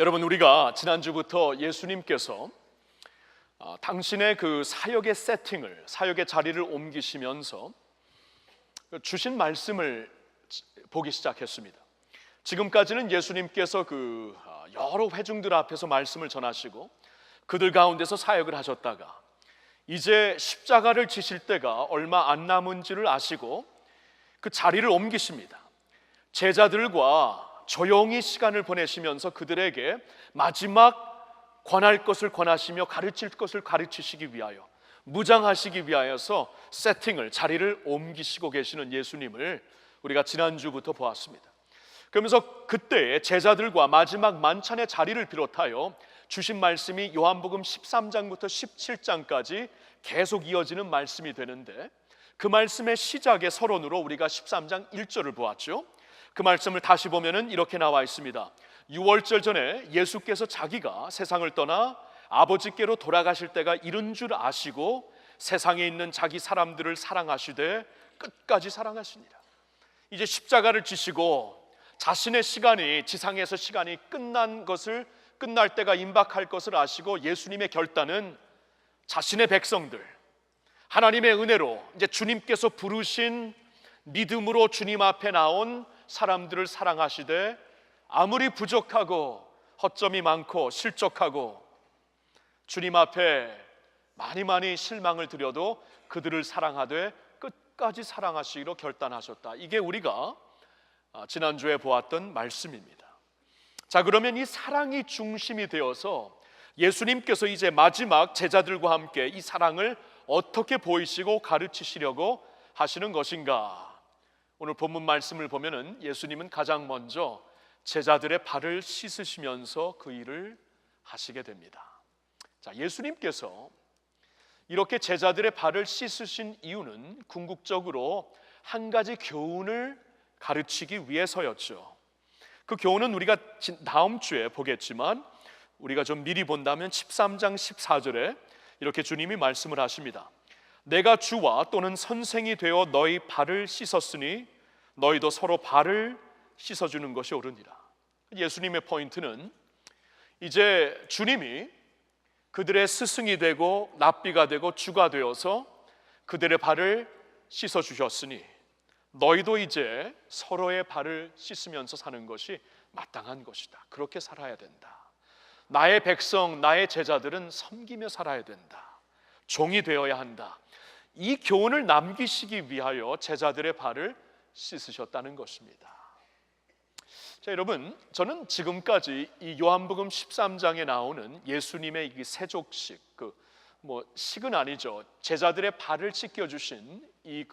여러분, 우리가 지난주부터 예수님께서 당신의 그 사역의 세팅을, 사역의 자리를 옮기시면서 주신 말씀을 보기 시작했습니다. 지금까지는 예수님께서 여러 회중들 앞에서 말씀을 전하시고 그들 가운데서 사역을 하셨다가 이제 십자가를 지실 때가 얼마 안 남은지를 아시고 그 자리를 옮기십니다. 제자들과 조용히 시간을 보내시면서 그들에게 마지막 권할 것을 권하시며 가르칠 것을 가르치시기 위하여, 무장하시기 위하여서 세팅을, 자리를 옮기시고 계시는 예수님을 우리가 지난주부터 보았습니다. 그러면서 그때 제자들과 마지막 만찬의 자리를 비롯하여 주신 말씀이 요한복음 13장부터 17장까지 계속 이어지는 말씀이 되는데, 그 말씀의 시작의 서론으로 우리가 13장 1절을 보았죠. 그 말씀을 다시 보면은 이렇게 나와 있습니다. 유월절 전에 예수께서 자기가 세상을 떠나 아버지께로 돌아가실 때가 이른 줄 아시고 세상에 있는 자기 사람들을 사랑하시되 끝까지 사랑하시니라. 이제 십자가를 지시고 자신의 시간이, 지상에서 시간이 끝날 때가 임박할 것을 아시고 예수님의 결단은 자신의 백성들, 하나님의 은혜로 이제 주님께서 부르신 믿음으로 주님 앞에 나온 사람들을 사랑하시되 아무리 부족하고 허점이 많고 실족하고 주님 앞에 많이 실망을 드려도 그들을 사랑하되 끝까지 사랑하시기로 결단하셨다. 이게 우리가 지난주에 보았던 말씀입니다. 자, 그러면 이 사랑이 중심이 되어서 예수님께서 이제 마지막 제자들과 함께 이 사랑을 어떻게 보이시고 가르치시려고 하시는 것인가? 오늘 본문 말씀을 보면은 예수님은 가장 먼저 제자들의 발을 씻으시면서 그 일을 하시게 됩니다. 자, 예수님께서 이렇게 제자들의 발을 씻으신 이유는 궁극적으로 한 가지 교훈을 가르치기 위해서였죠. 그 교훈은 우리가 다음 주에 보겠지만 우리가 좀 미리 본다면 13장 14절에 이렇게 주님이 말씀을 하십니다. 내가 주와 또는 선생이 되어 너희 발을 씻었으니 너희도 서로 발을 씻어주는 것이 옳으니라. 예수님의 포인트는 이제 주님이 그들의 스승이 되고 랍비가 되고 주가 되어서 그들의 발을 씻어주셨으니 너희도 이제 서로의 발을 씻으면서 사는 것이 마땅한 것이다. 그렇게 살아야 된다. 나의 백성, 나의 제자들은 섬기며 살아야 된다. 종이 되어야 한다. 이 교훈을 남기시기 위하여 제자들의 발을 씻으셨다는 것입니다. 자, 여러분, 저는 지금까지 이 요한복음 13장에 나오는 예수님의 이 세족식, 식은 아니죠. 제자들의 발을 씻겨주신 이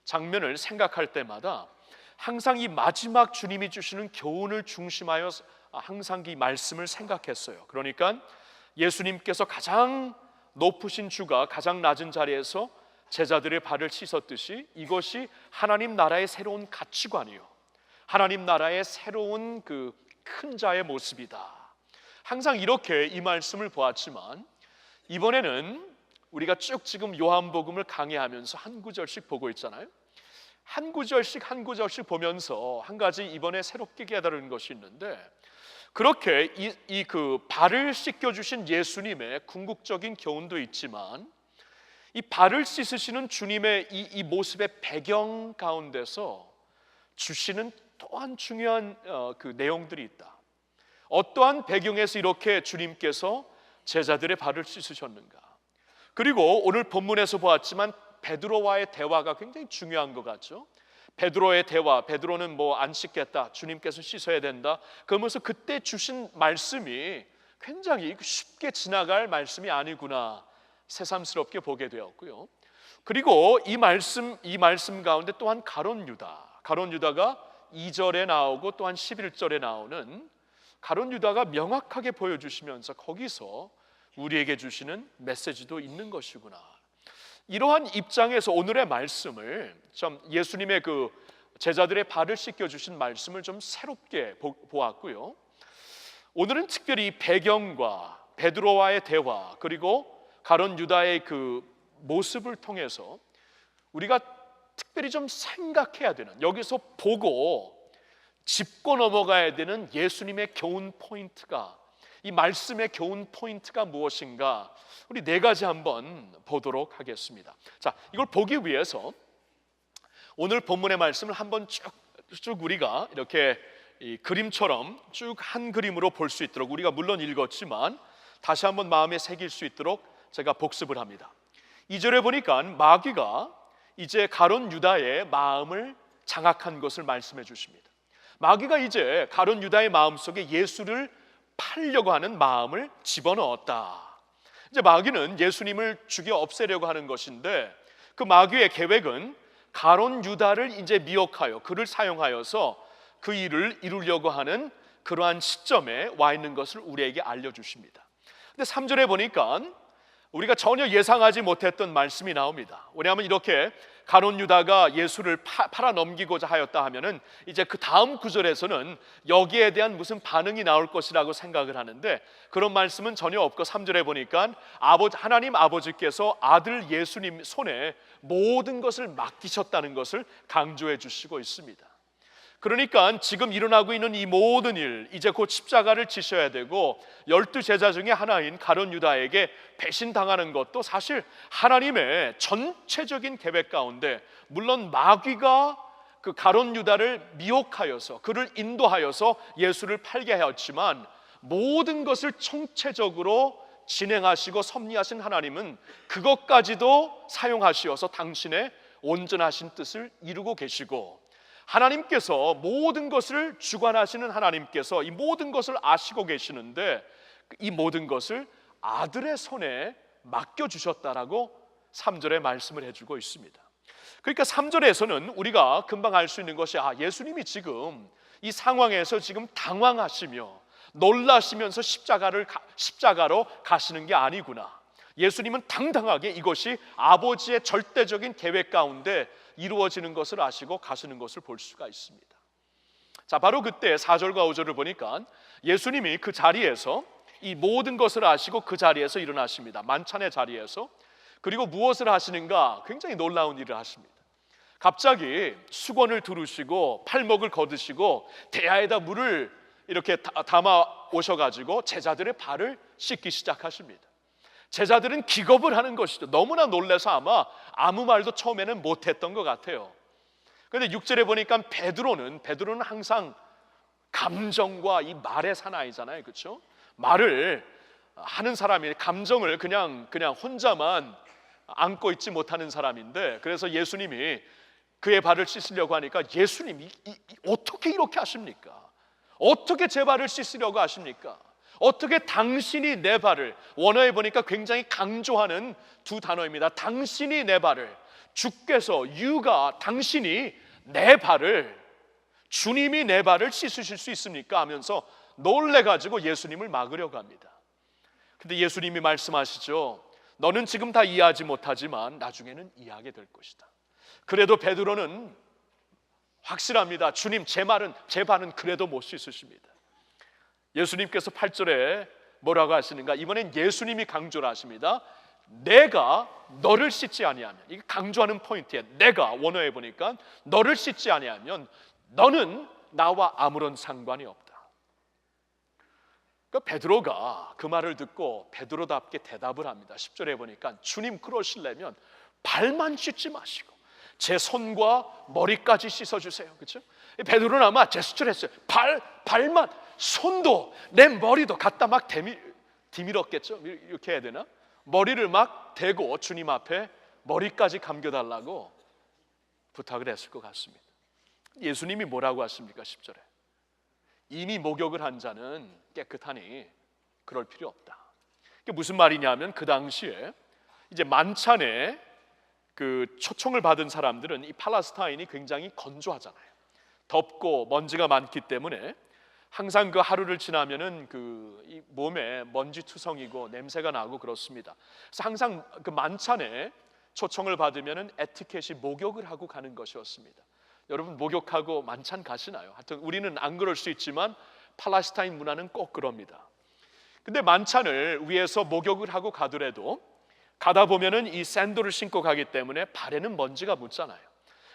장면을 생각할 때마다 항상 이 마지막 주님이 주시는 교훈을 중심하여 항상 이 말씀을 생각했어요. 그러니까 예수님께서 가장 높으신 주가 가장 낮은 자리에서 제자들의 발을 씻었듯이 이것이 하나님 나라의 새로운 가치관이요, 하나님 나라의 새로운 큰 자의 모습이다. 항상 이렇게 이 말씀을 보았지만 이번에는 우리가 쭉 지금 요한복음을 강의하면서 한 구절씩 보고 있잖아요. 한 구절씩 보면서 한 가지 이번에 새롭게 깨달은 것이 있는데, 그렇게 발을 씻겨주신 예수님의 궁극적인 교훈도 있지만 이 발을 씻으시는 주님의 이 모습의 배경 가운데서 주시는 또한 중요한 내용들이 있다. 어떠한 배경에서 이렇게 주님께서 제자들의 발을 씻으셨는가? 그리고 오늘 본문에서 보았지만 베드로와의 대화가 굉장히 중요한 것 같죠. 베드로의 대화, 베드로는 안 씻겠다, 주님께서 씻어야 된다. 그러면서 그때 주신 말씀이 굉장히 쉽게 지나갈 말씀이 아니구나, 새삼스럽게 보게 되었고요. 그리고 이 말씀 가운데 또한 가룟 유다가 2절에 나오고 또한 11절에 나오는 가룟 유다가 명확하게 보여주시면서 거기서 우리에게 주시는 메시지도 있는 것이구나. 이러한 입장에서 오늘의 말씀을 좀 예수님의 제자들의 발을 씻겨주신 말씀을 좀 새롭게 보았고요. 오늘은 특별히 배경과 베드로와의 대화, 그리고 가룟 유다의 모습을 통해서 우리가 특별히 좀 생각해야 되는, 여기서 보고 짚고 넘어가야 되는 예수님의 교훈 포인트가, 이 말씀의 교훈 포인트가 무엇인가, 우리 네 가지 한번 보도록 하겠습니다. 자, 이걸 보기 위해서 오늘 본문의 말씀을 한번 쭉 우리가 이렇게 이 그림처럼 쭉 한 그림으로 볼 수 있도록, 우리가 물론 읽었지만 다시 한번 마음에 새길 수 있도록 제가 복습을 합니다. 2절에 보니까 마귀가 이제 가룟 유다의 마음을 장악한 것을 말씀해 주십니다. 마귀가 이제 가룟 유다의 마음속에 예수를 팔려고 하는 마음을 집어넣었다. 이제 마귀는 예수님을 죽여 없애려고 하는 것인데, 그 마귀의 계획은 가룟 유다를 이제 미혹하여 그를 사용하여서 그 일을 이루려고 하는 그러한 시점에 와 있는 것을 우리에게 알려주십니다. 근데 3절에 보니까 우리가 전혀 예상하지 못했던 말씀이 나옵니다. 왜냐하면 이렇게 가룟 유다가 예수를 팔아 넘기고자 하였다 하면은 이제 그 다음 구절에서는 여기에 대한 무슨 반응이 나올 것이라고 생각을 하는데, 그런 말씀은 전혀 없고 3절에 보니까 하나님 아버지께서 아들 예수님 손에 모든 것을 맡기셨다는 것을 강조해 주시고 있습니다. 그러니까 지금 일어나고 있는 이 모든 일, 이제 곧 십자가를 지셔야 되고 12제자 중에 하나인 가룟 유다에게 배신당하는 것도 사실 하나님의 전체적인 계획 가운데, 물론 마귀가 그 가룟 유다를 미혹하여서 그를 인도하여서 예수를 팔게 하였지만, 모든 것을 총체적으로 진행하시고 섭리하신 하나님은 그것까지도 사용하시어서 당신의 온전하신 뜻을 이루고 계시고, 하나님께서 모든 것을 주관하시는 하나님께서 이 모든 것을 아시고 계시는데, 이 모든 것을 아들의 손에 맡겨주셨다라고 3절에 말씀을 해주고 있습니다. 그러니까 3절에서는 우리가 금방 알 수 있는 것이, 예수님이 지금 이 상황에서 지금 당황하시며 놀라시면서 십자가로 가시는 게 아니구나. 예수님은 당당하게 이것이 아버지의 절대적인 계획 가운데 이루어지는 것을 아시고 가시는 것을 볼 수가 있습니다. 자, 바로 그때 4절과 5절을 보니까 예수님이 그 자리에서 이 모든 것을 아시고 그 자리에서 일어나십니다. 만찬의 자리에서. 그리고 무엇을 하시는가? 굉장히 놀라운 일을 하십니다. 갑자기 수건을 두르시고 팔목을 걷으시고 대야에다 물을 이렇게 담아 오셔가지고 제자들의 발을 씻기 시작하십니다. 제자들은 기겁을 하는 것이죠. 너무나 놀라서 아마 아무 말도 처음에는 못했던 것 같아요. 그런데 6절에 보니까 베드로는 항상 감정과 이 말의 사나이잖아요, 그렇죠? 말을 하는 사람이 감정을 그냥 혼자만 안고 있지 못하는 사람인데, 그래서 예수님이 그의 발을 씻으려고 하니까, 예수님이 어떻게 이렇게 하십니까? 어떻게 제 발을 씻으려고 하십니까? 어떻게 당신이 내 발을, 원어에 보니까 굉장히 강조하는 두 단어입니다. 당신이 내 발을, 주께서, 당신이 내 발을, 주님이 내 발을 씻으실 수 있습니까? 하면서 놀래가지고 예수님을 막으려고 합니다. 근데 예수님이 말씀하시죠. 너는 지금 다 이해하지 못하지만 나중에는 이해하게 될 것이다. 그래도 베드로는 확실합니다. 주님, 제 발은 그래도 못 씻으십니다. 예수님께서 8절에 뭐라고 하시는가? 이번엔 예수님이 강조를 하십니다. 내가 너를 씻지 아니하면, 이게 강조하는 포인트예요. 내가, 원어에 보니까 너를 씻지 아니하면 너는 나와 아무런 상관이 없다. 그러니까 베드로가 그 말을 듣고 베드로답게 대답을 합니다. 10절에 보니까 주님, 그러시려면 발만 씻지 마시고 제 손과 머리까지 씻어주세요. 그렇죠? 베드로는 아마 제스처를 했어요. 발만, 손도 내 머리도 갖다 막 디밀었겠죠. 이렇게 해야 되나? 머리를 막 대고 주님 앞에 머리까지 감겨달라고 부탁을 했을 것 같습니다. 예수님이 뭐라고 하십니까? 10절에 이미 목욕을 한 자는 깨끗하니 그럴 필요 없다. 이게 무슨 말이냐면, 그 당시에 이제 만찬에 그 초청을 받은 사람들은 이 팔레스타인이 굉장히 건조하잖아요. 덥고 먼지가 많기 때문에 항상 그 하루를 지나면은 이 몸에 먼지 투성이고 냄새가 나고 그렇습니다. 그래서 항상 그 만찬에 초청을 받으면은 에티켓이 목욕을 하고 가는 것이었습니다. 여러분, 목욕하고 만찬 가시나요? 하여튼 우리는 안 그럴 수 있지만 팔레스타인 문화는 꼭 그럽니다. 근데 만찬을 위해서 목욕을 하고 가더라도 가다 보면은 이 샌들을 신고 가기 때문에 발에는 먼지가 묻잖아요.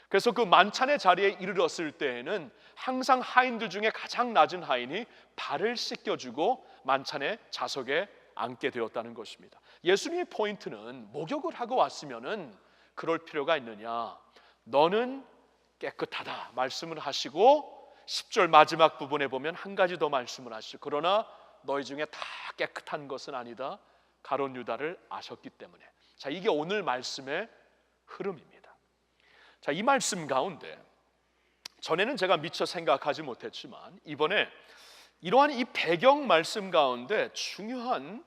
그래서 그 만찬의 자리에 이르렀을 때에는 항상 하인들 중에 가장 낮은 하인이 발을 씻겨주고 만찬의 좌석에 앉게 되었다는 것입니다. 예수님의 포인트는 목욕을 하고 왔으면은 그럴 필요가 있느냐, 너는 깨끗하다 말씀을 하시고 10절 마지막 부분에 보면 한 가지 더 말씀을 하시죠. 그러나 너희 중에 다 깨끗한 것은 아니다, 가룟 유다를 아셨기 때문에. 자, 이게 오늘 말씀의 흐름입니다. 자, 이 말씀 가운데 전에는 제가 미처 생각하지 못했지만 이번에 이러한 이 배경 말씀 가운데 중요한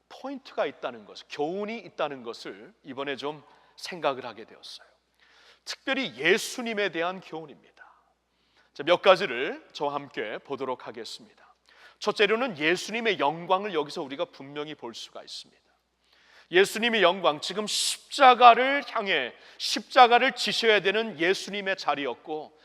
포인트가 있다는 것, 교훈이 있다는 것을 이번에 좀 생각을 하게 되었어요. 특별히 예수님에 대한 교훈입니다. 자, 몇 가지를 저와 함께 보도록 하겠습니다. 첫째로는 예수님의 영광을 여기서 우리가 분명히 볼 수가 있습니다. 예수님의 영광, 지금 십자가를 향해 십자가를 지셔야 되는 예수님의 자리였고,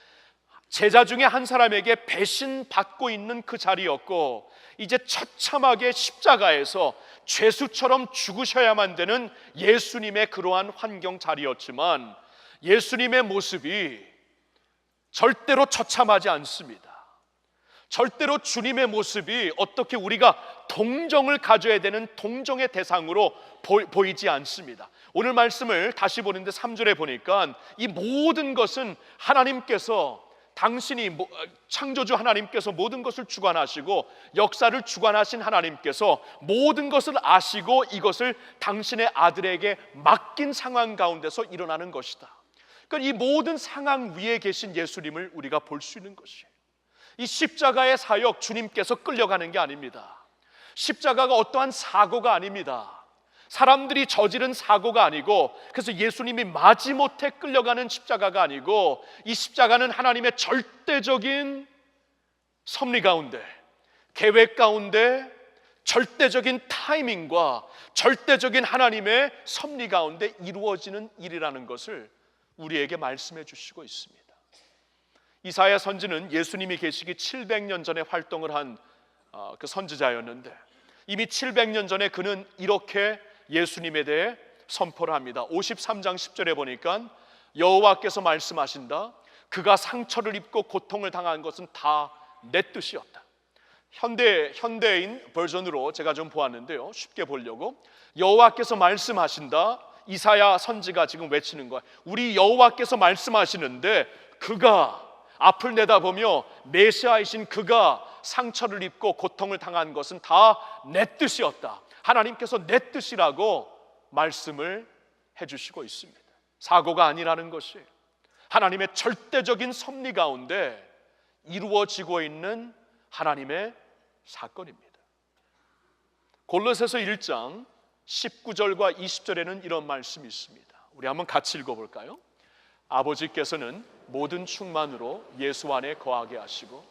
제자 중에 한 사람에게 배신받고 있는 그 자리였고, 이제 처참하게 십자가에서 죄수처럼 죽으셔야만 되는 예수님의 그러한 환경 자리였지만, 예수님의 모습이 절대로 처참하지 않습니다. 절대로 주님의 모습이 어떻게 우리가 동정을 가져야 되는 동정의 대상으로 보이지 않습니다. 오늘 말씀을 다시 보는데 3절에 보니까 이 모든 것은 하나님께서, 당신이 창조주 하나님께서 모든 것을 주관하시고 역사를 주관하신 하나님께서 모든 것을 아시고 이것을 당신의 아들에게 맡긴 상황 가운데서 일어나는 것이다. 그러니까 이 모든 상황 위에 계신 예수님을 우리가 볼 수 있는 것이에요. 이 십자가의 사역, 주님께서 끌려가는 게 아닙니다. 십자가가 어떠한 사고가 아닙니다. 사람들이 저지른 사고가 아니고, 그래서 예수님이 마지못해 끌려가는 십자가가 아니고, 이 십자가는 하나님의 절대적인 섭리 가운데, 계획 가운데, 절대적인 타이밍과 절대적인 하나님의 섭리 가운데 이루어지는 일이라는 것을 우리에게 말씀해 주시고 있습니다. 이사야 선지는 예수님이 계시기 700년 전에 활동을 한 그 선지자였는데, 이미 700년 전에 그는 이렇게 예수님에 대해 선포를 합니다. 53장 10절에 보니까 여호와께서 말씀하신다. 그가 상처를 입고 고통을 당한 것은 다 내 뜻이었다. 현대인 버전으로 제가 좀 보았는데요, 쉽게 보려고, 여호와께서 말씀하신다. 이사야 선지가 지금 외치는 거야. 우리 여호와께서 말씀하시는데 그가, 앞을 내다보며 메시아이신 그가 상처를 입고 고통을 당한 것은 다 내 뜻이었다. 하나님께서 내 뜻이라고 말씀을 해주시고 있습니다. 사고가 아니라는 것이 하나님의 절대적인 섭리 가운데 이루어지고 있는 하나님의 사건입니다. 골로새서 1장 19절과 20절에는 이런 말씀이 있습니다. 우리 한번 같이 읽어볼까요? 아버지께서는 모든 충만으로 예수 안에 거하게 하시고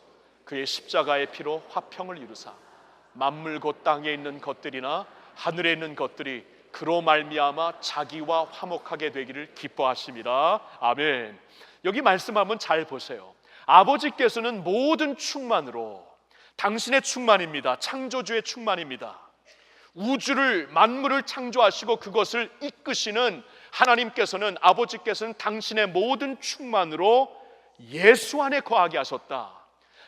그의 십자가의 피로 화평을 이루사 만물 곧 땅에 있는 것들이나 하늘에 있는 것들이 그로 말미암아 자기와 화목하게 되기를 기뻐하심이라. 아멘. 여기 말씀 한번 잘 보세요. 아버지께서는 모든 충만으로, 당신의 충만입니다. 창조주의 충만입니다. 우주를, 만물을 창조하시고 그것을 이끄시는 하나님께서는, 아버지께서는 당신의 모든 충만으로 예수 안에 거하게 하셨다.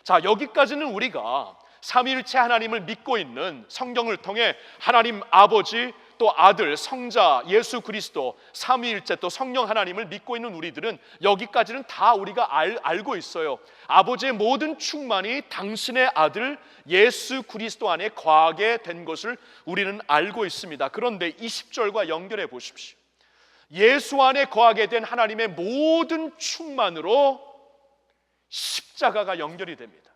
자, 여기까지는 우리가 삼위일체 하나님을 믿고 있는, 성경을 통해 하나님 아버지 또 아들 성자 예수 그리스도 삼위일체 또 성령 하나님을 믿고 있는 우리들은 여기까지는 다 우리가 알고 있어요. 아버지의 모든 충만이 당신의 아들 예수 그리스도 안에 거하게 된 것을 우리는 알고 있습니다. 그런데 20절과 연결해 보십시오. 예수 안에 거하게 된 하나님의 모든 충만으로 십자가가 연결이 됩니다.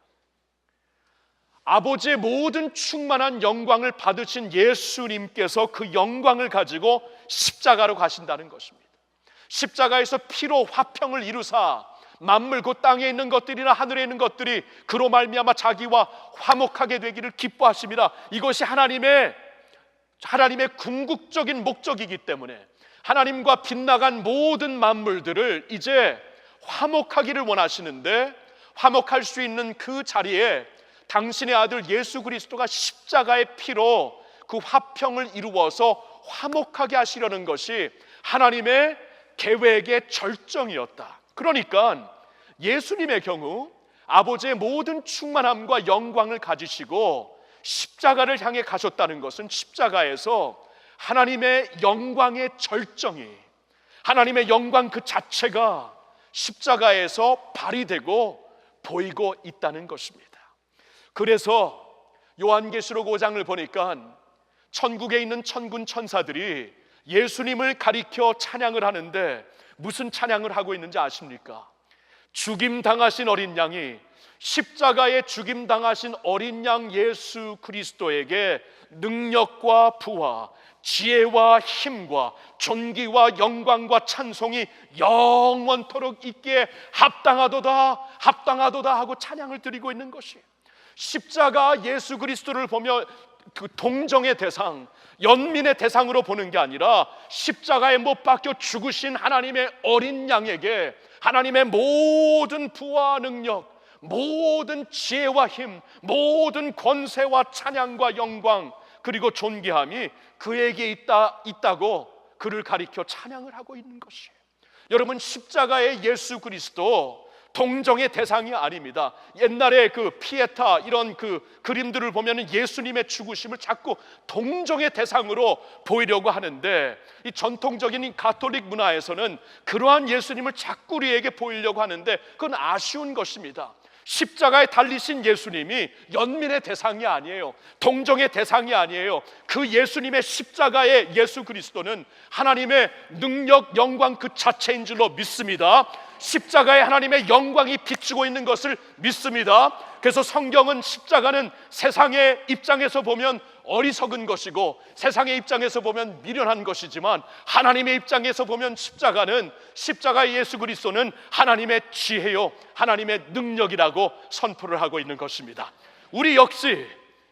아버지의 모든 충만한 영광을 받으신 예수님께서 그 영광을 가지고 십자가로 가신다는 것입니다. 십자가에서 피로 화평을 이루사 만물 곧 땅에 있는 것들이나 하늘에 있는 것들이 그로 말미암아 자기와 화목하게 되기를 기뻐하십니다. 이것이 하나님의 궁극적인 목적이기 때문에 하나님과 빗나간 모든 만물들을 이제 화목하기를 원하시는데, 화목할 수 있는 그 자리에 당신의 아들 예수 그리스도가 십자가의 피로 그 화평을 이루어서 화목하게 하시려는 것이 하나님의 계획의 절정이었다. 그러니까 예수님의 경우 아버지의 모든 충만함과 영광을 가지시고 십자가를 향해 가셨다는 것은 십자가에서 하나님의 영광의 절정이, 하나님의 영광 그 자체가 십자가에서 발휘되고 보이고 있다는 것입니다. 그래서 요한계시록 5장을 보니까 천국에 있는 천군 천사들이 예수님을 가리켜 찬양을 하는데 무슨 찬양을 하고 있는지 아십니까? 죽임 당하신 어린 양이, 십자가에 죽임 당하신 어린 양 예수 그리스도에게 능력과 부와 지혜와 힘과 존귀와 영광과 찬송이 영원토록 있기에 합당하도다 합당하도다 하고 찬양을 드리고 있는 것이에요. 십자가 예수 그리스도를 보며 그 동정의 대상, 연민의 대상으로 보는 게 아니라 십자가에 못 박혀 죽으신 하나님의 어린 양에게 하나님의 모든 부와 능력, 모든 지혜와 힘, 모든 권세와 찬양과 영광 그리고 존귀함이 그에게 있다고 그를 가리켜 찬양을 하고 있는 것이에요. 여러분, 십자가의 예수 그리스도 동정의 대상이 아닙니다. 옛날에 그 피에타 이런 그 그림들을 보면 예수님의 죽으심을 자꾸 동정의 대상으로 보이려고 하는데, 이 전통적인 가톨릭 문화에서는 그러한 예수님을 자꾸 우리에게 보이려고 하는데 그건 아쉬운 것입니다. 십자가에 달리신 예수님이 연민의 대상이 아니에요. 동정의 대상이 아니에요. 그 예수님의 십자가의 예수 그리스도는 하나님의 능력, 영광 그 자체인 줄로 믿습니다. 십자가에 하나님의 영광이 비추고 있는 것을 믿습니다. 그래서 성경은 십자가는 세상의 입장에서 보면 어리석은 것이고 세상의 입장에서 보면 미련한 것이지만 하나님의 입장에서 보면 십자가의 예수 그리스도는 하나님의 지혜요 하나님의 능력이라고 선포를 하고 있는 것입니다. 우리 역시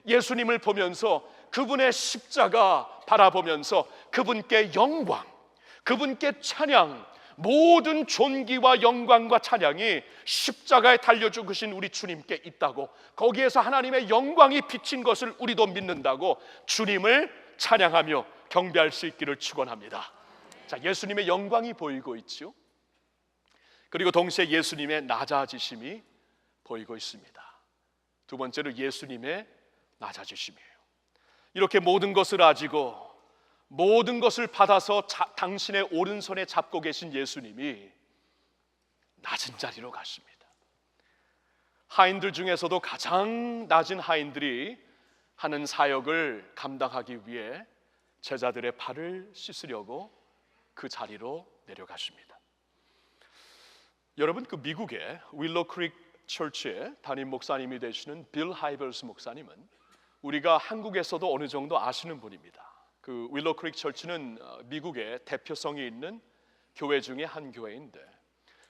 예수님을 보면서 그분의 십자가 바라보면서 그분께 영광, 그분께 찬양, 모든 존귀와 영광과 찬양이 십자가에 달려 죽으신 우리 주님께 있다고, 거기에서 하나님의 영광이 비친 것을 우리도 믿는다고 주님을 찬양하며 경배할 수 있기를 축원합니다. 자, 예수님의 영광이 보이고 있죠. 그리고 동시에 예수님의 낮아지심이 보이고 있습니다. 두 번째로 예수님의 낮아지심이에요. 이렇게 모든 것을 가지고 모든 것을 받아서 당신의 오른손에 잡고 계신 예수님이 낮은 자리로 가십니다. 하인들 중에서도 가장 낮은 하인들이 하는 사역을 감당하기 위해 제자들의 발을 씻으려고 그 자리로 내려가십니다. 여러분, 그 미국의 윌로 크릭 처치의 담임 목사님이 되시는 빌 하이벌스 목사님은 우리가 한국에서도 어느 정도 아시는 분입니다. 그 윌로 크릭 처치는 미국의 대표성이 있는 교회 중에 한 교회인데,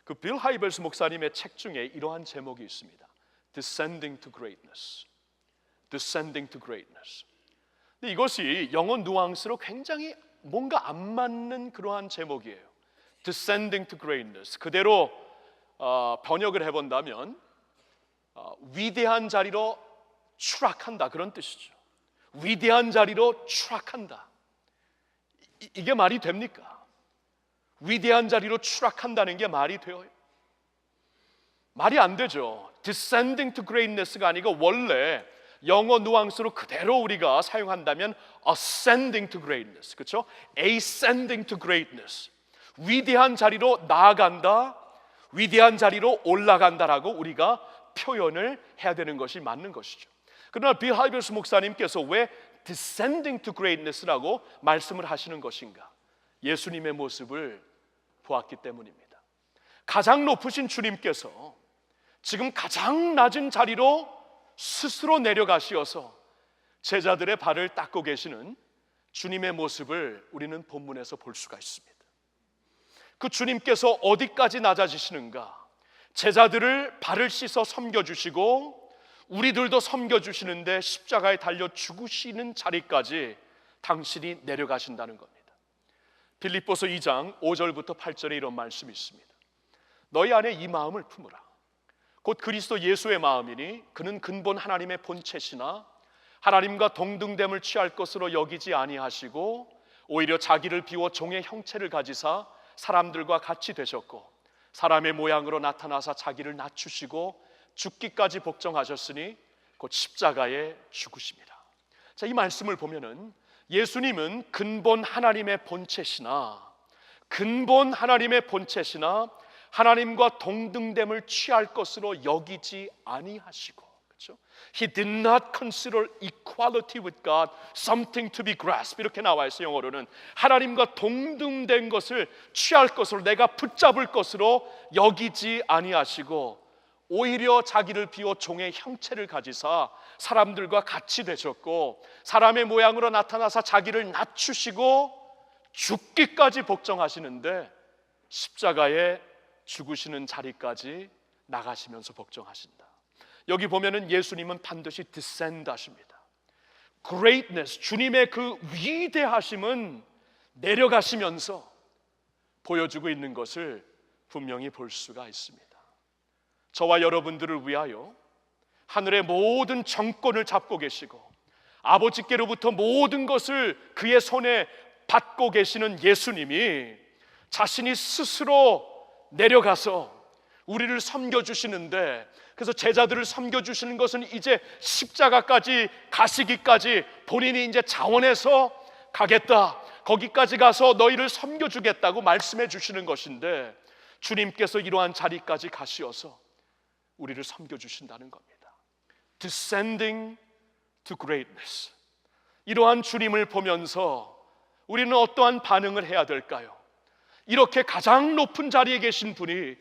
그 빌 하이벌스 목사님의 책 중에 이러한 제목이 있습니다. Descending to Greatness. Descending to Greatness. 근데 이것이 영어 뉘앙스로 굉장히 뭔가 안 맞는 그러한 제목이에요. Descending to Greatness. 그대로 번역을 해본다면 위대한 자리로 추락한다, 그런 뜻이죠. 위대한 자리로 추락한다. 이게 말이 됩니까? 위대한 자리로 추락한다는 게 말이 돼요? 말이 안 되죠. Descending to greatness가 아니고 원래 영어 뉘앙스로 그대로 우리가 사용한다면 ascending to greatness, 그렇죠? ascending to greatness. 위대한 자리로 나아간다, 위대한 자리로 올라간다라고 우리가 표현을 해야 되는 것이 맞는 것이죠. 그러나 빌 하이벌스 목사님께서 왜 descending to greatness라고 말씀을 하시는 것인가? 예수님의 모습을 보았기 때문입니다. 가장 높으신 주님께서 지금 가장 낮은 자리로 스스로 내려가시어서 제자들의 발을 닦고 계시는 주님의 모습을 우리는 본문에서 볼 수가 있습니다. 그 주님께서 어디까지 낮아지시는가? 제자들을 발을 씻어 섬겨주시고 우리들도 섬겨주시는데 십자가에 달려 죽으시는 자리까지 당신이 내려가신다는 겁니다. 빌립보서 2장 5절부터 8절에 이런 말씀이 있습니다. 너희 안에 이 마음을 품으라. 곧 그리스도 예수의 마음이니 그는 근본 하나님의 본체시나 하나님과 동등됨을 취할 것으로 여기지 아니하시고 오히려 자기를 비워 종의 형체를 가지사 사람들과 같이 되셨고 사람의 모양으로 나타나사 자기를 낮추시고 죽기까지 복종하셨으니 곧 십자가에 죽으십니다. 자, 이 말씀을 보면은 예수님은 근본 하나님의 본체시나 하나님과 동등됨을 취할 것으로 여기지 아니하시고, 그렇죠? He did not consider equality with God something to be grasped. 이렇게 나와 있어요. 영어로는 하나님과 동등된 것을 취할 것으로, 내가 붙잡을 것으로 여기지 아니하시고 오히려 자기를 비워 종의 형체를 가지사 사람들과 같이 되셨고 사람의 모양으로 나타나사 자기를 낮추시고 죽기까지 복종하시는데 십자가에 죽으시는 자리까지 나가시면서 복종하신다. 여기 보면은 예수님은 반드시 descend 하십니다. greatness, 주님의 그 위대하심은 내려가시면서 보여주고 있는 것을 분명히 볼 수가 있습니다. 저와 여러분들을 위하여 하늘의 모든 정권을 잡고 계시고 아버지께로부터 모든 것을 그의 손에 받고 계시는 예수님이 자신이 스스로 내려가서 우리를 섬겨주시는데, 그래서 제자들을 섬겨주시는 것은 이제 십자가까지 가시기까지 본인이 이제 자원해서 가겠다, 거기까지 가서 너희를 섬겨주겠다고 말씀해 주시는 것인데 주님께서 이러한 자리까지 가시어서 우리를 섬겨주신다는 겁니다. Descending to greatness. 이러한 주님을 보면서 우리는 어떠한 반응을 해야 될까요? 이렇게 가장 높은 자리에 계신 분이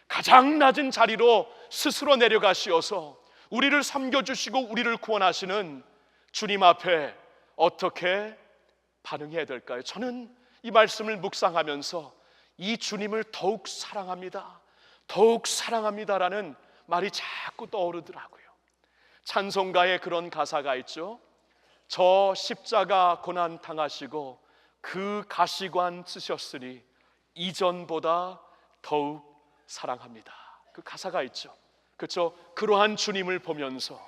가장 낮은 자리로 스스로 내려가시어서 우리를 섬겨주시고 우리를 구원하시는 주님 앞에 어떻게 반응해야 될까요? 저는 이 말씀을 묵상하면서 이 주님을 더욱 사랑합니다라는 말이 자꾸 떠오르더라고요. 찬송가에 그런 가사가 있죠. 저 십자가 고난 당하시고 그 가시관 쓰셨으니 이전보다 더욱 사랑합니다. 그 가사가 있죠. 그렇죠? 그러한 주님을 보면서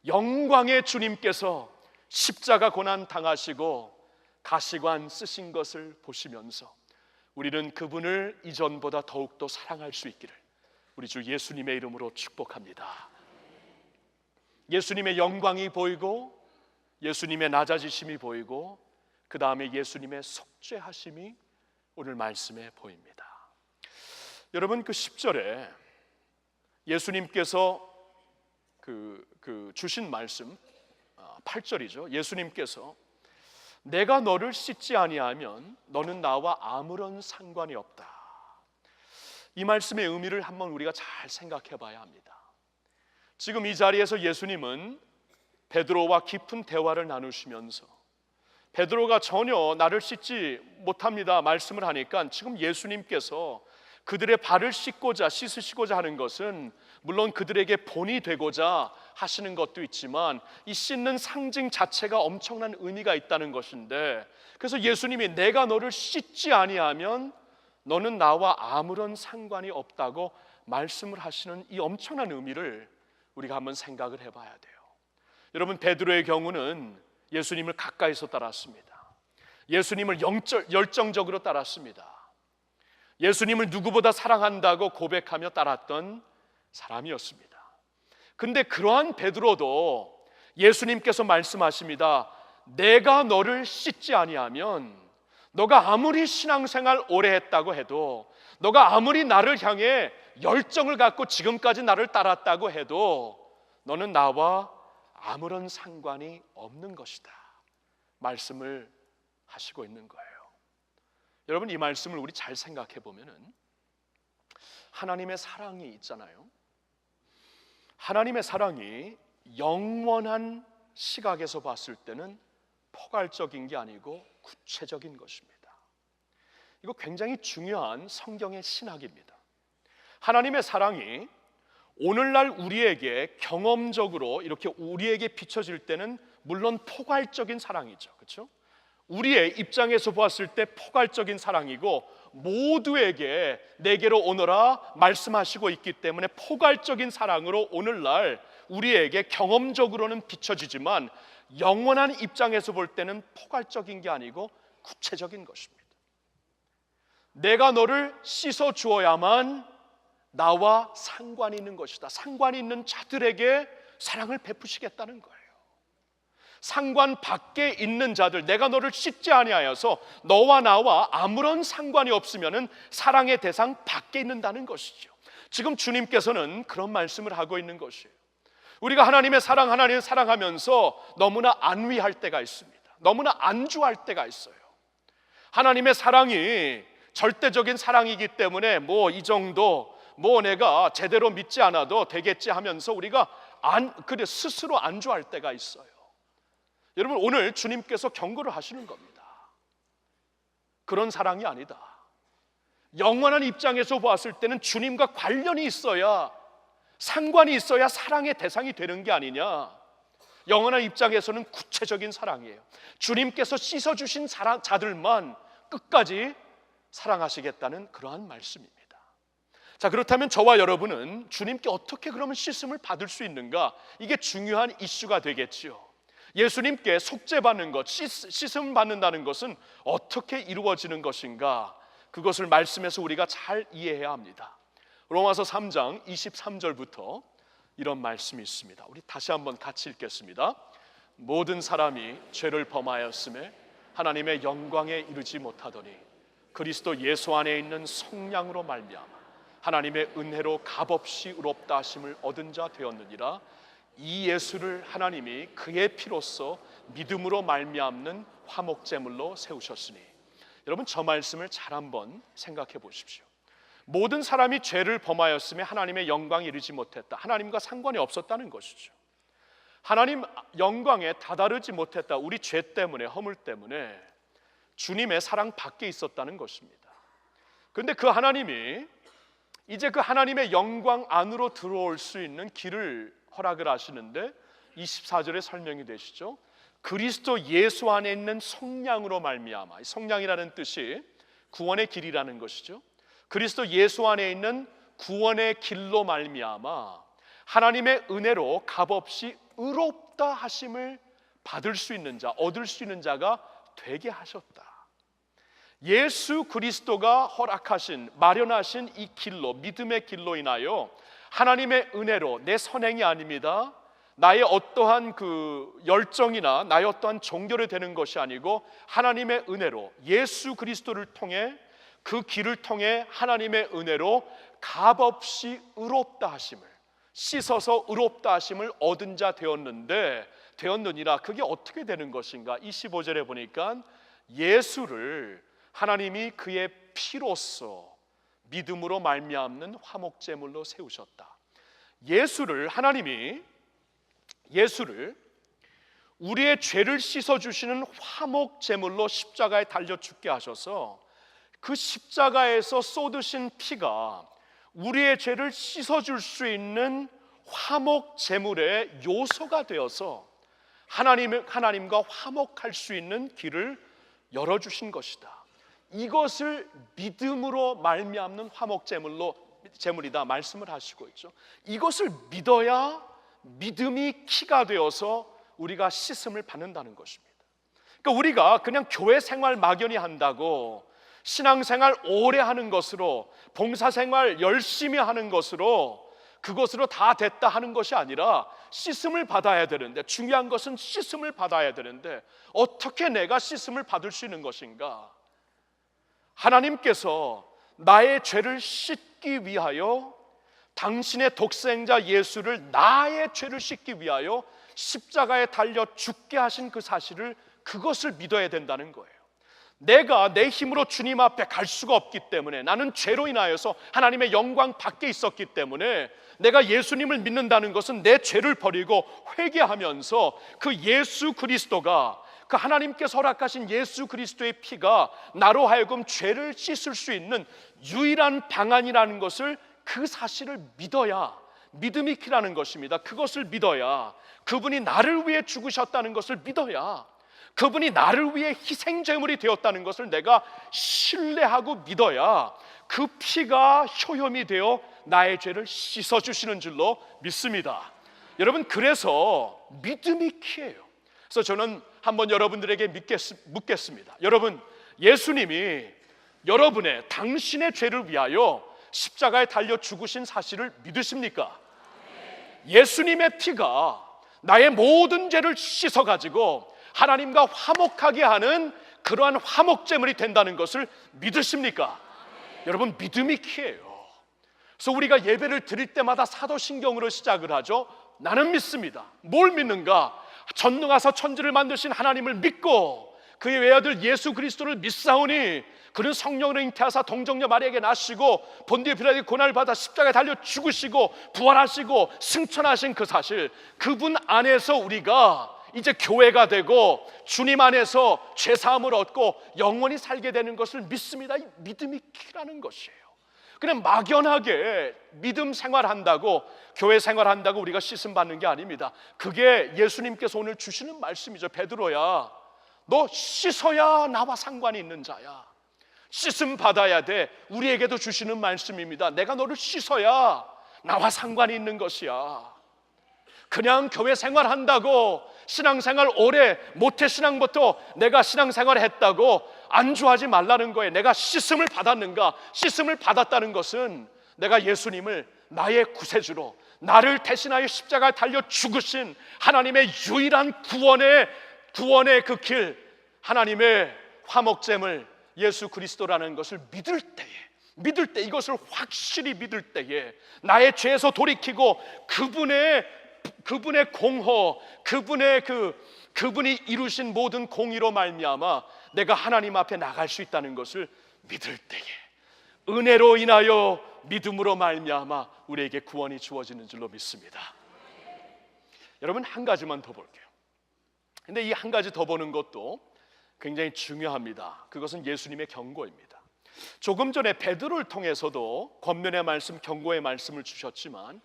영광의 주님께서 십자가 고난 당하시고 가시관 쓰신 것을 보시면서 우리는 그분을 이전보다 더욱더 사랑할 수 있기를 우리 주 예수님의 이름으로 축복합니다. 예수님의 영광이 보이고 예수님의 낮아지심이 보이고 그 다음에 예수님의 속죄하심이 오늘 말씀에 보입니다. 여러분, 그 10절에 예수님께서 주신 말씀 8절이죠. 예수님께서 내가 너를 씻지 아니하면 너는 나와 아무런 상관이 없다. 이 말씀의 의미를 한번 우리가 잘 생각해 봐야 합니다. 지금 이 자리에서 예수님은 베드로와 깊은 대화를 나누시면서 베드로가 전혀 나를 씻지 못합니다 말씀을 하니까 지금 예수님께서 그들의 발을 씻으시고자 하는 것은 물론 그들에게 본이 되고자 하시는 것도 있지만 이 씻는 상징 자체가 엄청난 의미가 있다는 것인데, 그래서 예수님이 내가 너를 씻지 아니하면 너는 나와 아무런 상관이 없다고 말씀을 하시는 이 엄청난 의미를 우리가 한번 생각을 해봐야 돼요. 여러분, 베드로의 경우는 예수님을 가까이서 따랐습니다. 예수님을 열정적으로 따랐습니다. 예수님을 누구보다 사랑한다고 고백하며 따랐던 사람이었습니다. 근데 그러한 베드로도 예수님께서 말씀하십니다. 내가 너를 씻지 아니하면, 너가 아무리 신앙생활 오래 했다고 해도, 너가 아무리 나를 향해 열정을 갖고 지금까지 나를 따랐다고 해도 너는 나와 아무런 상관이 없는 것이다 말씀을 하시고 있는 거예요. 여러분, 이 말씀을 우리 잘 생각해 보면은 하나님의 사랑이 있잖아요. 하나님의 사랑이 영원한 시각에서 봤을 때는 포괄적인 게 아니고 구체적인 것입니다. 이거 굉장히 중요한 성경의 신학입니다. 하나님의 사랑이 오늘날 우리에게 경험적으로 이렇게 우리에게 비춰질 때는 물론 포괄적인 사랑이죠. 그렇죠? 우리의 입장에서 보았을 때 포괄적인 사랑이고 모두에게 내게로 오너라 말씀하시고 있기 때문에 포괄적인 사랑으로 오늘날 우리에게 경험적으로는 비춰지지만 영원한 입장에서 볼 때는 포괄적인 게 아니고 구체적인 것입니다. 내가 너를 씻어 주어야만 나와 상관이 있는 것이다. 상관이 있는 자들에게 사랑을 베푸시겠다는 거예요. 상관 밖에 있는 자들, 내가 너를 씻지 아니하여서 너와 나와 아무런 상관이 없으면은 사랑의 대상 밖에 있는다는 것이죠. 지금 주님께서는 그런 말씀을 하고 있는 것이에요. 우리가 하나님의 사랑을 사랑하면서 너무나 안위할 때가 있습니다. 너무나 안주할 때가 있어요. 하나님의 사랑이 절대적인 사랑이기 때문에 뭐 이 정도 뭐 내가 제대로 믿지 않아도 되겠지 하면서 우리가 스스로 안주할 때가 있어요. 여러분, 오늘 주님께서 경고를 하시는 겁니다. 그런 사랑이 아니다. 영원한 입장에서 보았을 때는 주님과 관련이 있어야, 상관이 있어야 사랑의 대상이 되는 게 아니냐. 영원한 입장에서는 구체적인 사랑이에요. 주님께서 씻어주신 자들만 끝까지 사랑하시겠다는 그러한 말씀입니다. 자, 그렇다면 저와 여러분은 주님께 어떻게 그러면 씻음을 받을 수 있는가? 이게 중요한 이슈가 되겠지요. 예수님께 속죄받는 것, 씻음 받는다는 것은 어떻게 이루어지는 것인가? 그것을 말씀에서 우리가 잘 이해해야 합니다. 로마서 3장 23절부터 이런 말씀이 있습니다. 우리 다시 한번 같이 읽겠습니다. 모든 사람이 죄를 범하였음에 하나님의 영광에 이르지 못하더니 그리스도 예수 안에 있는 성량으로 말미암아 하나님의 은혜로 값없이 의롭다 하심을 얻은 자 되었느니라. 이 예수를 하나님이 그의 피로써 믿음으로 말미암는 화목제물로 세우셨으니. 여러분, 저 말씀을 잘 한번 생각해 보십시오. 모든 사람이 죄를 범하였음에 하나님의 영광에 이르지 못했다. 하나님과 상관이 없었다는 것이죠. 하나님 영광에 다다르지 못했다. 우리 죄 때문에, 허물 때문에 주님의 사랑 밖에 있었다는 것입니다. 그런데 그 하나님이 이제 그 하나님의 영광 안으로 들어올 수 있는 길을 허락을 하시는데 24절에 설명이 되시죠. 그리스도 예수 안에 있는 성량으로 말미암아. 성량이라는 뜻이 구원의 길이라는 것이죠. 그리스도 예수 안에 있는 구원의 길로 말미암아 하나님의 은혜로 값없이 의롭다 하심을 받을 수 있는 자, 얻을 수 있는 자가 되게 하셨다. 예수 그리스도가 허락하신, 마련하신 이 길로, 믿음의 길로 인하여 하나님의 은혜로, 내 선행이 아닙니다. 나의 어떠한 그 열정이나 나의 어떠한 종교를 되는 것이 아니고 하나님의 은혜로, 예수 그리스도를 통해, 그 길을 통해 하나님의 은혜로 값없이 의롭다 하심을, 씻어서 의롭다 하심을 얻은 자 되었느니라. 그게 어떻게 되는 것인가? 25절에 보니까 예수를 하나님이 그의 피로써 믿음으로 말미암는 화목제물로 세우셨다. 하나님이 예수를 우리의 죄를 씻어주시는 화목제물로 십자가에 달려 죽게 하셔서 그 십자가에서 쏟으신 피가 우리의 죄를 씻어줄 수 있는 화목제물의 요소가 되어서 하나님과 화목할 수 있는 길을 열어주신 것이다. 이것을 믿음으로 말미암는 화목제물이다 말씀을 하시고 있죠. 이것을 믿어야 믿음이 키가 되어서 우리가 씻음을 받는다는 것입니다. 그러니까 우리가 그냥 교회 생활 막연히 한다고, 신앙생활 오래 하는 것으로, 봉사생활 열심히 하는 것으로, 그것으로 다 됐다 하는 것이 아니라 씻음을 받아야 되는데, 중요한 것은 씻음을 받아야 되는데 어떻게 내가 씻음을 받을 수 있는 것인가? 하나님께서 나의 죄를 씻기 위하여 당신의 독생자 예수를 나의 죄를 씻기 위하여 십자가에 달려 죽게 하신 그 사실을, 그것을 믿어야 된다는 거예요. 내가 내 힘으로 주님 앞에 갈 수가 없기 때문에, 나는 죄로 인하여서 하나님의 영광 밖에 있었기 때문에 내가 예수님을 믿는다는 것은 내 죄를 버리고 회개하면서 그 예수 그리스도가, 그 하나님께서 허락하신 예수 그리스도의 피가 나로 하여금 죄를 씻을 수 있는 유일한 방안이라는 것을, 그 사실을 믿어야 믿음이 키라는 것입니다. 그것을 믿어야, 그분이 나를 위해 죽으셨다는 것을 믿어야, 그분이 나를 위해 희생제물이 되었다는 것을 내가 신뢰하고 믿어야 그 피가 효염이 되어 나의 죄를 씻어주시는 줄로 믿습니다. 여러분, 그래서 믿음이 키예요. 그래서 저는 한번 여러분들에게 묻겠습니다. 여러분, 예수님이 여러분의 당신의 죄를 위하여 십자가에 달려 죽으신 사실을 믿으십니까? 예수님의 피가 나의 모든 죄를 씻어가지고 하나님과 화목하게 하는 그러한 화목제물이 된다는 것을 믿으십니까? 여러분, 믿음이 키예요. 그래서 우리가 예배를 드릴 때마다 사도신경으로 시작을 하죠. 나는 믿습니다. 뭘 믿는가? 전능하사 천지를 만드신 하나님을 믿고 그의 외아들 예수 그리스도를 믿사오니 그는 성령으로 잉태하사 동정녀 마리아에게 나시고 본디오 빌라도의 고난을 받아 십자가에 달려 죽으시고 부활하시고 승천하신 그 사실, 그분 안에서 우리가 이제 교회가 되고 주님 안에서 죄사함을 얻고 영원히 살게 되는 것을 믿습니다. 이 믿음이 키라는 것이에요. 그냥 막연하게 믿음 생활한다고, 교회 생활한다고 우리가 씻음 받는 게 아닙니다. 그게 예수님께서 오늘 주시는 말씀이죠. 베드로야, 너 씻어야 나와 상관이 있는 자야. 씻음 받아야 돼. 우리에게도 주시는 말씀입니다. 내가 너를 씻어야 나와 상관이 있는 것이야. 그냥 교회 생활한다고, 신앙생활 오래 모태신앙부터 내가 신앙생활을 했다고 안주하지 말라는 거예요. 내가 씻음을 받았는가? 씻음을 받았다는 것은 내가 예수님을 나의 구세주로, 나를 대신하여 십자가에 달려 죽으신 하나님의 유일한 구원의 그 길, 하나님의 화목제물 예수 그리스도라는 것을 믿을 때, 이것을 확실히 믿을 때에 나의 죄에서 돌이키고 그분의 공허, 그분이 이루신 모든 공의로 말미암아 내가 하나님 앞에 나갈 수 있다는 것을 믿을 때에 은혜로 인하여 믿음으로 말미암아 우리에게 구원이 주어지는 줄로 믿습니다. 여러분, 한 가지만 더 볼게요. 근데 이 한 가지 더 보는 것도 굉장히 중요합니다. 그것은 예수님의 경고입니다. 조금 전에 베드로를 통해서도 권면의 말씀, 경고의 말씀을 주셨지만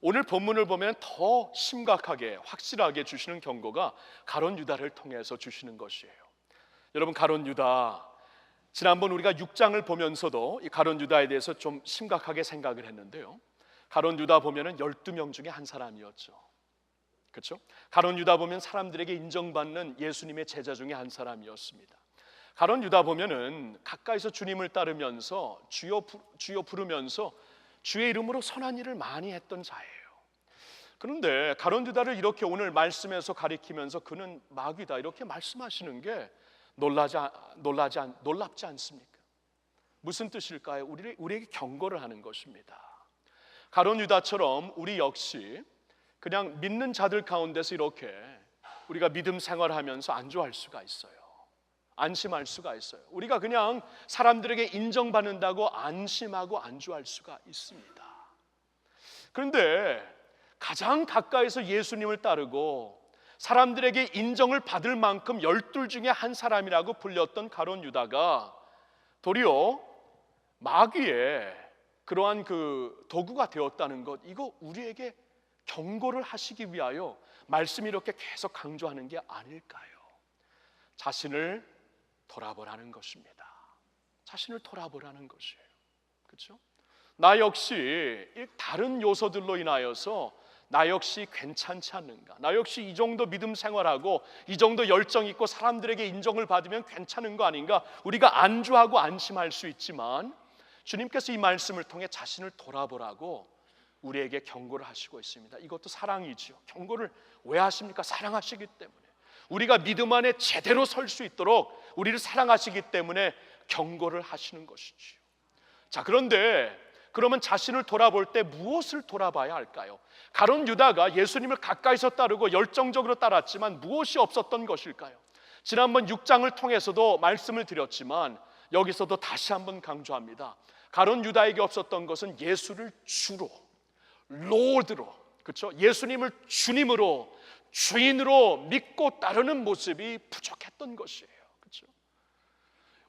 오늘 본문을 보면 더 심각하게, 확실하게 주시는 경고가 가룟 유다를 통해서 주시는 것이에요. 여러분, 가룟 유다, 지난번 우리가 6장을 보면서도 이 가룟 유다에 대해서 좀 심각하게 생각을 했는데요. 가룟 유다 보면은 12명 중에 한 사람이었죠. 그렇죠? 가룟 유다 보면 사람들에게 인정받는 예수님의 제자 중에 한 사람이었습니다. 가룟 유다 보면은 가까이서 주님을 따르면서 주여 부르면서 주의 이름으로 선한 일을 많이 했던 자예요. 그런데 가룟 유다를 이렇게 오늘 말씀에서 가리키면서 그는 마귀다 이렇게 말씀하시는 게 놀랍지 않습니까? 무슨 뜻일까요? 우리에게 경고를 하는 것입니다. 가룟 유다처럼 우리 역시 그냥 믿는 자들 가운데서 이렇게 우리가 믿음 생활하면서 안주할 수가 있어요. 안심할 수가 있어요. 우리가 그냥 사람들에게 인정받는다고 안심하고 안주할 수가 있습니다. 그런데 가장 가까이서 예수님을 따르고 사람들에게 인정을 받을 만큼 12 중에 한 사람이라고 불렸던 가룟 유다가 도리어 마귀의 그러한 그 도구가 되었다는 것, 이거 우리에게 경고를 하시기 위하여 말씀이 이렇게 계속 강조하는 게 아닐까요? 자신을 돌아보라는 것입니다. 자신을 돌아보라는 것이에요. 그렇죠? 나 역시 다른 요소들로 인하여서 나 역시 괜찮지 않는가? 나 역시 이 정도 믿음 생활하고 이 정도 열정 있고 사람들에게 인정을 받으면 괜찮은 거 아닌가? 우리가 안주하고 안심할 수 있지만 주님께서 이 말씀을 통해 자신을 돌아보라고 우리에게 경고를 하시고 있습니다. 이것도 사랑이지요. 경고를 왜 하십니까? 사랑하시기 때문에. 우리가 믿음 안에 제대로 설 수 있도록 우리를 사랑하시기 때문에 경고를 하시는 것이지요. 자, 그런데 그러면 자신을 돌아볼 때 무엇을 돌아봐야 할까요? 가룟 유다가 예수님을 가까이서 따르고 열정적으로 따랐지만 무엇이 없었던 것일까요? 지난번 6장을 통해서도 말씀을 드렸지만 여기서도 다시 한번 강조합니다. 가룟 유다에게 없었던 것은 예수를 주로, 로드로, 그렇죠? 예수님을 주님으로, 주인으로 믿고 따르는 모습이 부족했던 것이에요. 그렇죠?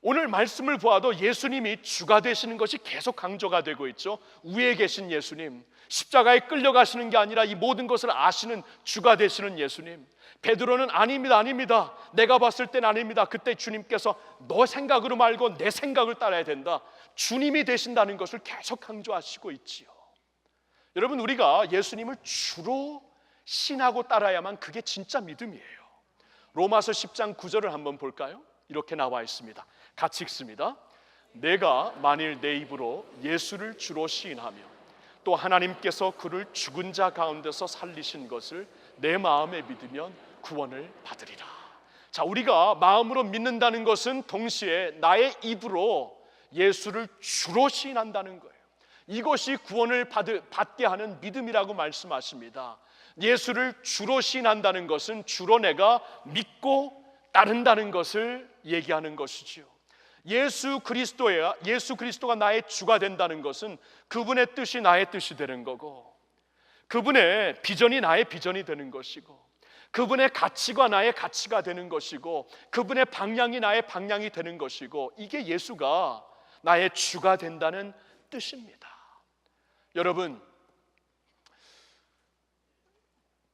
오늘 말씀을 보아도 예수님이 주가 되시는 것이 계속 강조가 되고 있죠. 위에 계신 예수님, 십자가에 끌려가시는 게 아니라 이 모든 것을 아시는 주가 되시는 예수님. 베드로는 아닙니다. 내가 봤을 땐 아닙니다. 그때 주님께서 너 생각으로 말고 내 생각을 따라야 된다. 주님이 되신다는 것을 계속 강조하시고 있지요. 여러분, 우리가 예수님을 주로 신하고 따라야만 그게 진짜 믿음이에요. 로마서 10장 9절을 한번 볼까요? 이렇게 나와 있습니다. 같이 읽습니다. 내가 만일 내 입으로 예수를 주로 시인하며 또 하나님께서 그를 죽은 자 가운데서 살리신 것을 내 마음에 믿으면 구원을 받으리라. 자, 우리가 마음으로 믿는다는 것은 동시에 나의 입으로 예수를 주로 시인한다는 거예요. 이것이 구원을 받게 하는 믿음이라고 말씀하십니다. 예수를 주로 시인한다는 것은 주로 내가 믿고 따른다는 것을 얘기하는 것이지요. 예수 그리스도가 나의 주가 된다는 것은 그분의 뜻이 나의 뜻이 되는 거고, 그분의 비전이 나의 비전이 되는 것이고, 그분의 가치가 나의 가치가 되는 것이고, 그분의 방향이 나의 방향이 되는 것이고, 이게 예수가 나의 주가 된다는 뜻입니다. 여러분,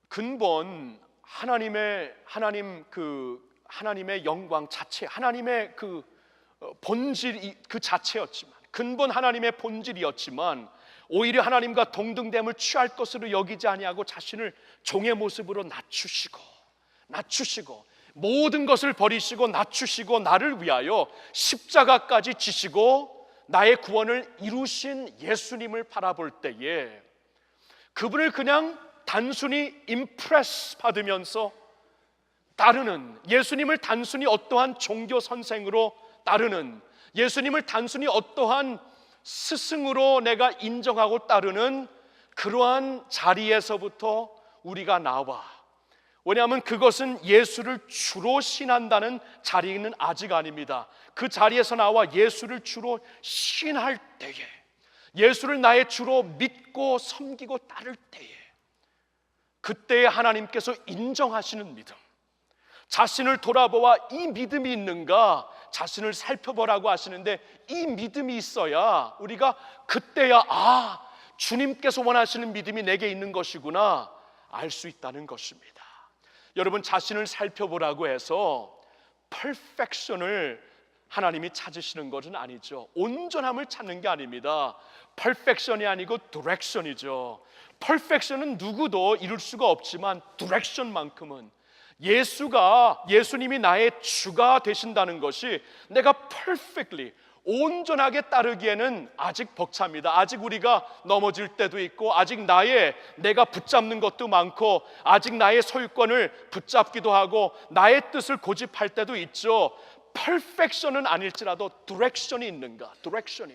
근본 하나님의 영광 자체, 하나님의 그 본질 그 자체였지만, 근본 하나님의 본질이었지만 오히려 하나님과 동등됨을 취할 것으로 여기지 아니하고 자신을 종의 모습으로 낮추시고 모든 것을 버리시고 낮추시고 나를 위하여 십자가까지 지시고 나의 구원을 이루신 예수님을 바라볼 때에 그분을 그냥 단순히 임프레스 받으면서 따르는, 예수님을 단순히 어떠한 종교 선생으로 따르는, 예수님을 단순히 어떠한 스승으로 내가 인정하고 따르는 그러한 자리에서부터 우리가 나와, 왜냐하면 그것은 예수를 주로 신한다는 자리는 아직 아닙니다. 그 자리에서 나와 예수를 주로 신할 때에, 예수를 나의 주로 믿고 섬기고 따를 때에, 그때에 하나님께서 인정하시는 믿음, 자신을 돌아보아 이 믿음이 있는가 자신을 살펴보라고 하시는데, 이 믿음이 있어야 우리가 그때야 주님께서 원하시는 믿음이 내게 있는 것이구나 알 수 있다는 것입니다. 여러분, 자신을 살펴보라고 해서 퍼펙션을 하나님이 찾으시는 것은 아니죠. 온전함을 찾는 게 아닙니다. 퍼펙션이 아니고 디렉션이죠. 퍼펙션은 누구도 이룰 수가 없지만 디렉션만큼은, 예수님이 나의 주가 되신다는 것이 내가 perfectly 온전하게 따르기에는 아직 벅찹니다. 아직 우리가 넘어질 때도 있고, 아직 내가 붙잡는 것도 많고, 아직 나의 소유권을 붙잡기도 하고 나의 뜻을 고집할 때도 있죠. 퍼펙션은 아닐지라도 디렉션이 있는가? 디렉션이,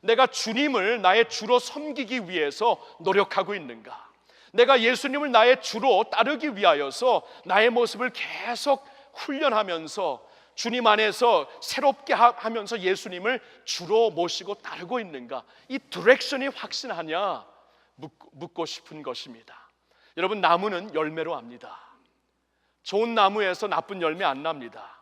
내가 주님을 나의 주로 섬기기 위해서 노력하고 있는가? 내가 예수님을 나의 주로 따르기 위하여서 나의 모습을 계속 훈련하면서 주님 안에서 새롭게 하면서 예수님을 주로 모시고 따르고 있는가? 이 디렉션이 확신하냐 묻고 싶은 것입니다. 여러분, 나무는 열매로 압니다. 좋은 나무에서 나쁜 열매 안 납니다.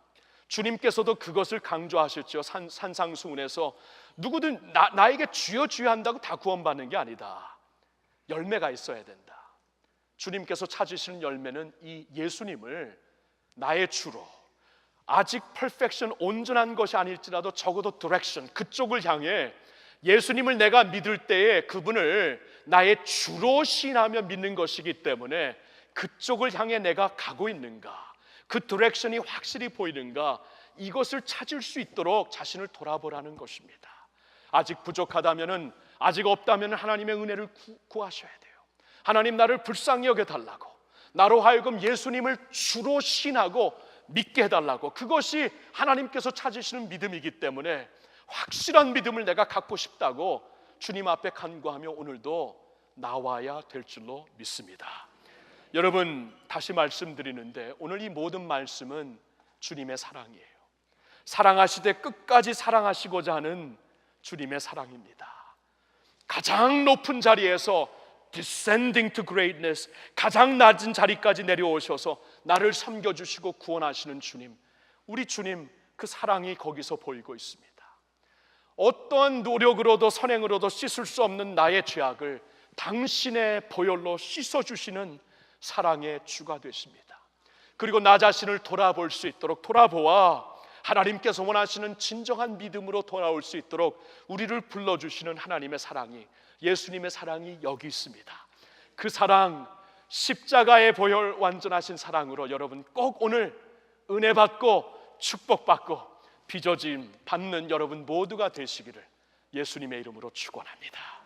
주님께서도 그것을 강조하셨죠. 산상수훈에서 누구든 나에게 주여 주여 한다고 다 구원받는 게 아니다. 열매가 있어야 된다. 주님께서 찾으시는 열매는 이 예수님을 나의 주로, 아직 퍼펙션 온전한 것이 아닐지라도 적어도 디렉션, 그쪽을 향해 예수님을 내가 믿을 때에 그분을 나의 주로 신하며 믿는 것이기 때문에 그쪽을 향해 내가 가고 있는가, 그 디렉션이 확실히 보이는가, 이것을 찾을 수 있도록 자신을 돌아보라는 것입니다. 아직 부족하다면은, 아직 없다면 하나님의 은혜를 구하셔야 돼요. 하나님, 나를 불쌍히 여겨달라고, 나로 하여금 예수님을 주로 신하고 믿게 해달라고. 그것이 하나님께서 찾으시는 믿음이기 때문에 확실한 믿음을 내가 갖고 싶다고 주님 앞에 간구하며 오늘도 나와야 될 줄로 믿습니다. 여러분, 다시 말씀드리는데 오늘 이 모든 말씀은 주님의 사랑이에요. 사랑하시되 끝까지 사랑하시고자 하는 주님의 사랑입니다. 가장 높은 자리에서 descending to greatness, 가장 낮은 자리까지 내려오셔서 나를 섬겨주시고 구원하시는 주님, 우리 주님, 그 사랑이 거기서 보이고 있습니다. 어떠한 노력으로도 선행으로도 씻을 수 없는 나의 죄악을 당신의 보혈로 씻어주시는 사랑의 주가 되십니다. 그리고 나 자신을 돌아볼 수 있도록, 돌아보아 하나님께서 원하시는 진정한 믿음으로 돌아올 수 있도록 우리를 불러주시는 하나님의 사랑이, 예수님의 사랑이 여기 있습니다. 그 사랑, 십자가의 보혈 완전하신 사랑으로 여러분 꼭 오늘 은혜 받고 축복받고 빚어짐 받는 여러분 모두가 되시기를 예수님의 이름으로 축원합니다.